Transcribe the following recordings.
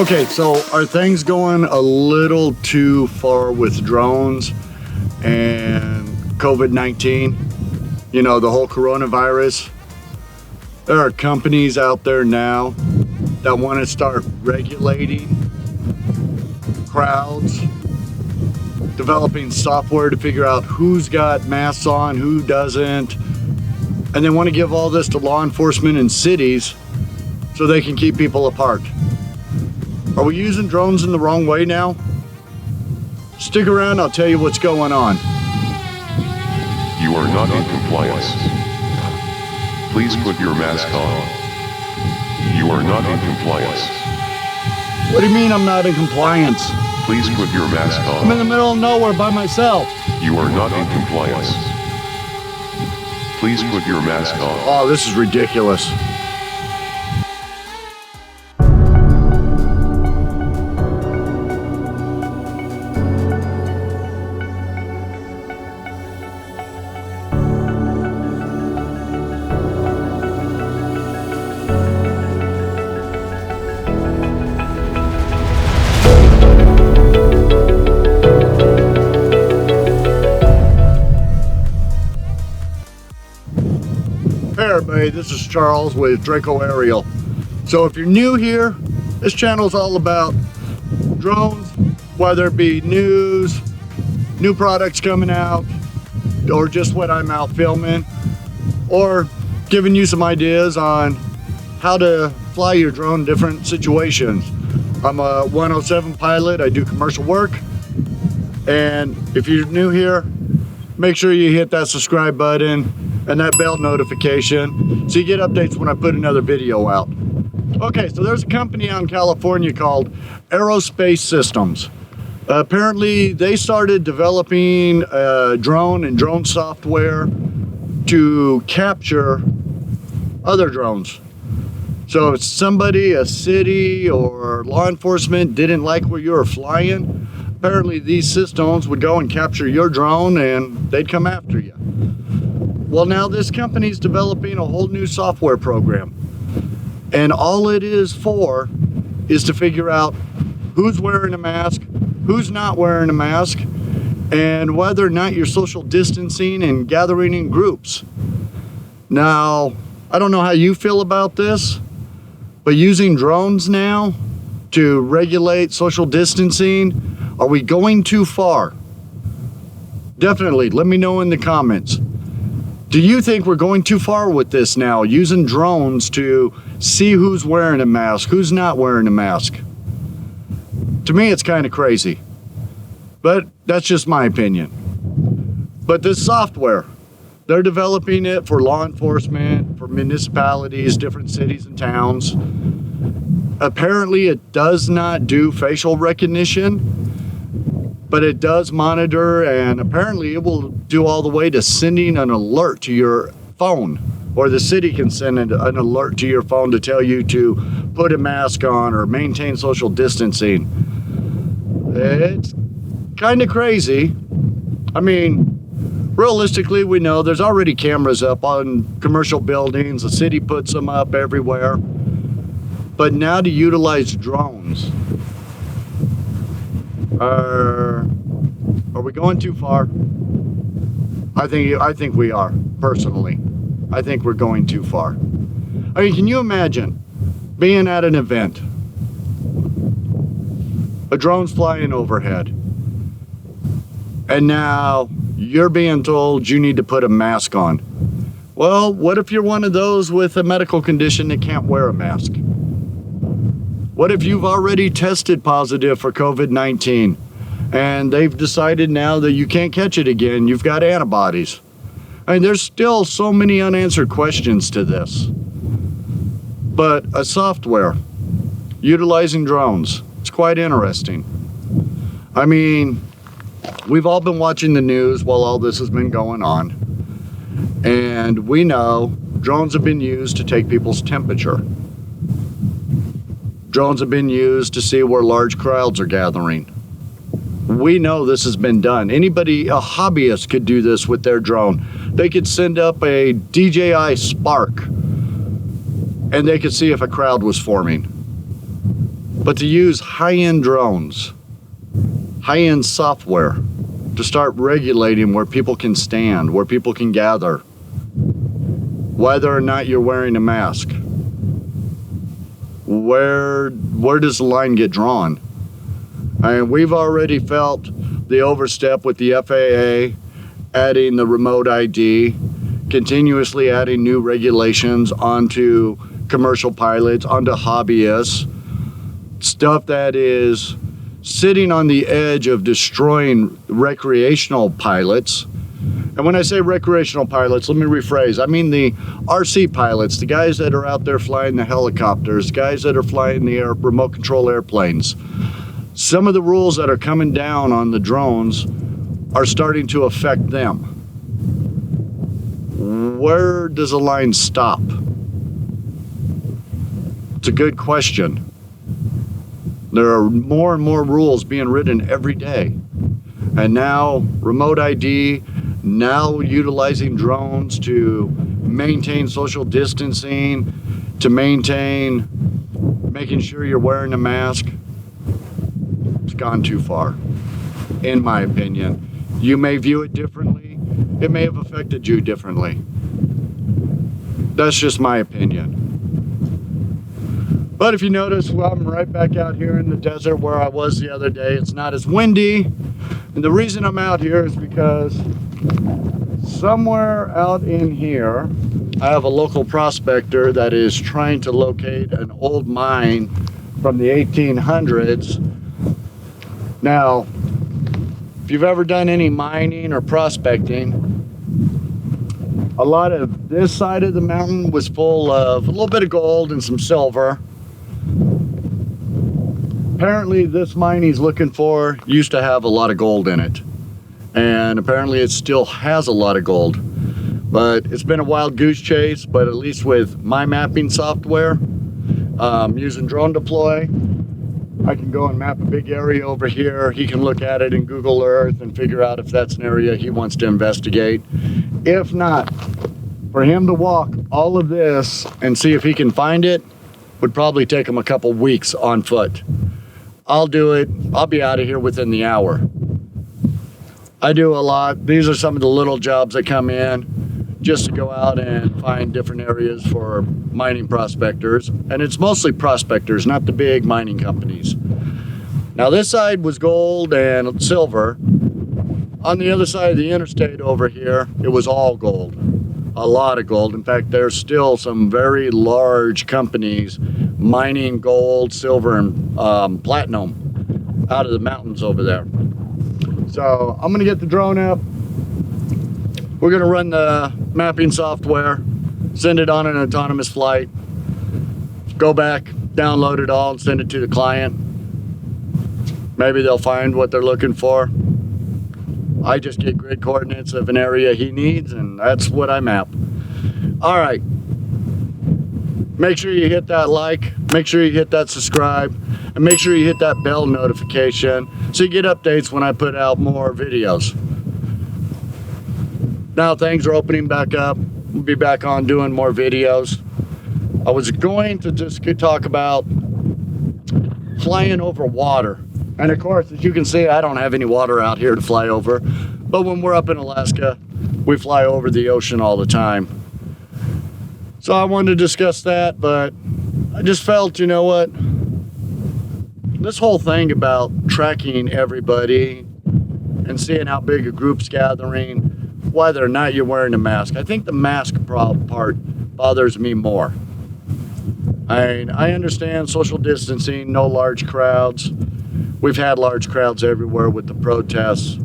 Okay, so are things going a little too far with drones and COVID-19? You know, the whole coronavirus? There are companies out there now that want to start regulating crowds, developing software to figure out who's got masks on, who doesn't, and they want to give all this to law enforcement in cities so they can keep people apart. Are we using drones in the wrong way now? Stick around, I'll tell you what's going on. You are not in compliance. Please put your mask on. You are not in compliance. What do you mean I'm not in compliance? Please put your mask on. I'm in the middle of nowhere by myself. You are not in compliance. Please put your mask on. Oh, this is ridiculous. Hey everybody, this is Charles with Draco Aerial. So if you're new here, this channel is all about drones, whether it be news, new products coming out, or just what I'm out filming, or giving you some ideas on how to fly your drone in different situations. I'm a 107 pilot, I do commercial work, and if you're new here, make sure you hit that subscribe button and that bell notification so you get updates when I put another video out. Okay, so there's a company out in California called Aerospace Systems. Apparently they started developing drone and drone software to capture other drones. So if somebody, a city or law enforcement didn't like where you were flying, apparently these systems would go and capture your drone and they'd come after you. Well, now this company's developing a whole new software program, and all it is for is to figure out who's wearing a mask, who's not wearing a mask, and whether or not you're social distancing and gathering in groups. Now, I don't know how you feel about this, but using drones now to regulate social distancing, are we going too far? Definitely, let me know in the comments. Do you think we're going too far with this now, using drones to see who's wearing a mask, who's not wearing a mask? To me, it's kind of crazy, but that's just my opinion. But this software, they're developing it for law enforcement, for municipalities, different cities and towns. Apparently, it does not do facial recognition, but it does monitor, and apparently it will do all the way to sending an alert to your phone, or the city can send an alert to your phone to tell you to put a mask on or maintain social distancing. It's kind of crazy. I mean, realistically, we know there's already cameras up on commercial buildings. The city puts them up everywhere. But now to utilize drones, are we going too far? I think we are, personally. I think we're going too far. I mean, can you imagine being at an event, a drone's flying overhead, and now you're being told you need to put a mask on? Well, what if you're one of those with a medical condition that can't wear a mask? What if you've already tested positive for COVID-19 and they've decided now that you can't catch it again, you've got antibodies? I mean, there's still so many unanswered questions to this. But a software utilizing drones, it's quite interesting. I mean, we've all been watching the news while all this has been going on, and we know drones have been used to take people's temperature. Drones have been used to see where large crowds are gathering. We know this has been done. Anybody, a hobbyist, could do this with their drone. They could send up a DJI Spark and they could see if a crowd was forming. but to use high-end drones, high-end software to start regulating where people can stand, where people can gather, whether or not you're wearing a mask. Where does the line get drawn? I mean, we've already felt the overstep with the FAA adding the remote ID, continuously adding new regulations onto commercial pilots, onto hobbyists, stuff that is sitting on the edge of destroying recreational pilots. And when I say recreational pilots, let me rephrase. I mean the RC pilots, the guys that are out there flying the helicopters, guys that are flying the remote control airplanes. Some of the rules that are coming down on the drones are starting to affect them. Where does the line stop? It's a good question. There are more and more rules being written every day. And now remote ID, now utilizing drones to maintain social distancing, to maintain making sure you're wearing a mask. It's gone too far, in my opinion. You may view it differently. It may have affected you differently. That's just my opinion. But if you notice, well, I'm right back out here in the desert where I was the other day. It's not as windy. And the reason I'm out here is because somewhere out in here, I have a local prospector that is trying to locate an old mine from the 1800s. Now, if you've ever done any mining or prospecting, a lot of this side of the mountain was full of a little bit of gold and some silver. Apparently this mine he's looking for used to have a lot of gold in it. And apparently it still has a lot of gold. But it's been a wild goose chase, but at least with my mapping software, using Drone Deploy, I can go and map a big area over here. He can look at it in Google Earth and figure out if that's an area he wants to investigate. If not, for him to walk all of this and see if he can find it would probably take him a couple weeks on foot. I'll do it. I'll be out of here within the hour. I do a lot. These are some of the little jobs that come in just to go out and find different areas for mining prospectors. And it's mostly prospectors, not the big mining companies. Now this side was gold and silver. On the other side of the interstate over here, it was all gold. A lot of gold. In fact, there's still some very large companies mining gold, silver, and platinum out of the mountains over there. So I'm gonna get the drone up. We're gonna run the mapping software, send it on an autonomous flight, go back, download it all, and send it to the client. Maybe they'll find what they're looking for. I just get grid coordinates of an area he needs, and that's what I map. All right. Make sure you hit that like, make sure you hit that subscribe, and make sure you hit that bell notification so you get updates when I put out more videos. Now things are opening back up. We'll be back on doing more videos. I was going to just talk about flying over water. And of course, as you can see, I don't have any water out here to fly over. But when we're up in Alaska, we fly over the ocean all the time. So I wanted to discuss that, but I just felt, you know what? This whole thing about tracking everybody and seeing how big a group's gathering, whether or not you're wearing a mask, I think the mask part bothers me more. I understand social distancing, no large crowds. We've had large crowds everywhere with the protests.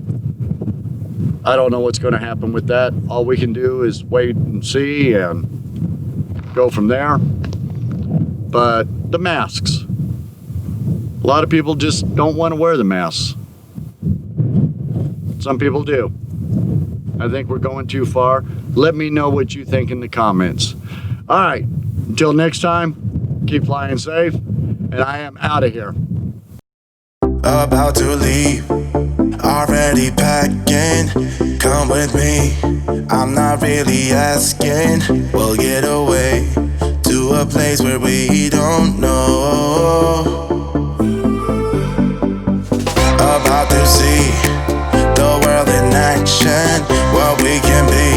I don't know what's going to happen with that. All we can do is wait and see and go from there. But the masks. A lot of people just don't want to wear the masks. Some people do. I think we're going too far. Let me know what you think in the comments. All right, until next time, keep flying safe, and I am out of here. About to leave, already packing. Come with me, I'm not really asking. We'll get away to a place where we don't know. see.